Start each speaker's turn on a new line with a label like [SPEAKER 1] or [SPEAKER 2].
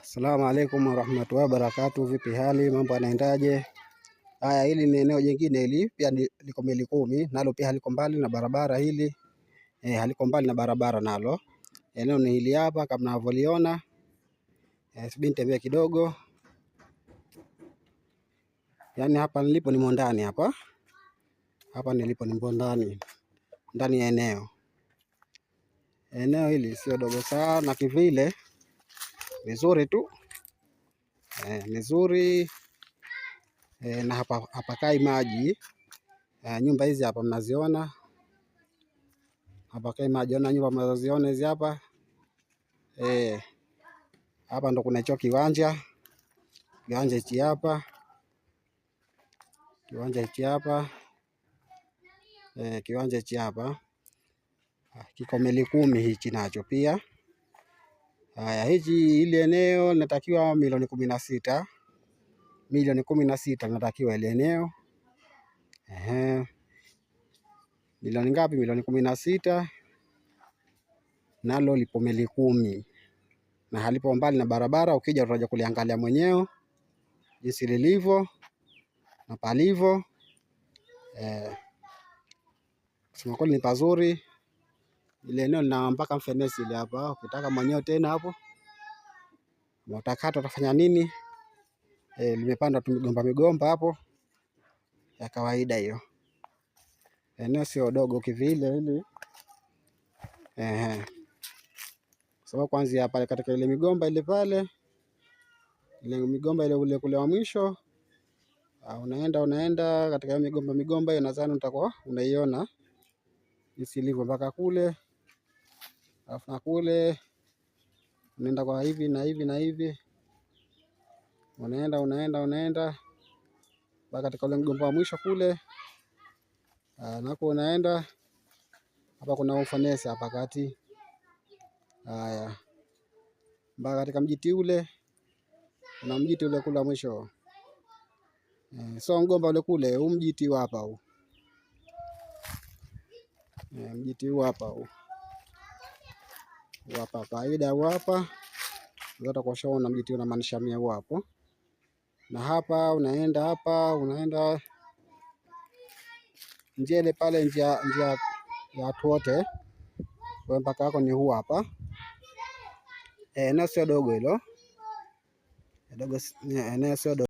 [SPEAKER 1] Asalamu alaikum warahmatullahi wabarakatuh. Vipi hali, mambo yanaendaje? Haya, hili ni eneo jingine, hili pia liko Milikumi, nalo pia haliko mbali na barabara hili. Haliko mbali na barabara nalo. Eneo ni hili hapa kama mnavyoliona. Subiri nitembee kidogo. Yaani hapa nilipo ni ndani hapa. Hapa nilipo ni ndani ya eneo. Eneo hili sio dogo sana kivile. Vizuri tu. Nzuri. Na hapa kai maji. Nyumba hizi hapa mnaziona. Hapa kai maji, ona nyumba mnazoziona hizi hapa. Hapa ndo kuna hicho kiwanja. Kiwanja hichi hapa. Kiwanja hichi hapa. Kiwanja hichi hapa. Kiko Milikumi hichi nacho pia. Haya, hichi ile eneo linatakiwa milioni 16. Milioni 16 linatakiwa ile eneo. Milioni ngapi? Milioni 16. Nalo lipo Milikumi. Na halipo mbali na barabara, ukija utaja kuliangalia mwenyewe jinsi lilivyo na palivyo. Kusema kweli ni pazuri. Ile eneo lina mpaka mfenesi ile hapa. Ukitaka mwenyewe tena hapo utakata utafanya nini? Limepanda tu migomba hapo ya kawaida hiyo. Eneo sio dogo kivile hili. Sababu kuanzia pale katika ile migomba ile pale, ile migomba ile kule wa mwisho, unaenda katika migomba hiyo, nadhani utakuwa unaiona jinsi ilivyo mpaka kule. Alafu na kule unaenda kwa hivi na hivi na hivi, unaenda mpaka katika ile mgomba wa mwisho kule. Nako unaenda hapa, kuna ufanesi hapa kati. Haya, mpaka katika mjiti ule, kuna mjiti ule kula mwisho. So mgomba ule kule, mjiti huu hapa huu. Mjiti huu hapa huu. Hapa faida huu hapa. Zote kwa shaona mjiti unamaanisha 100 huu hapo. Na hapa unaenda njia ile pale, njia ya watu wote. Kwa mpaka wako ni huu hapa. Eneo sio dogo hilo. Eneo sio dogo.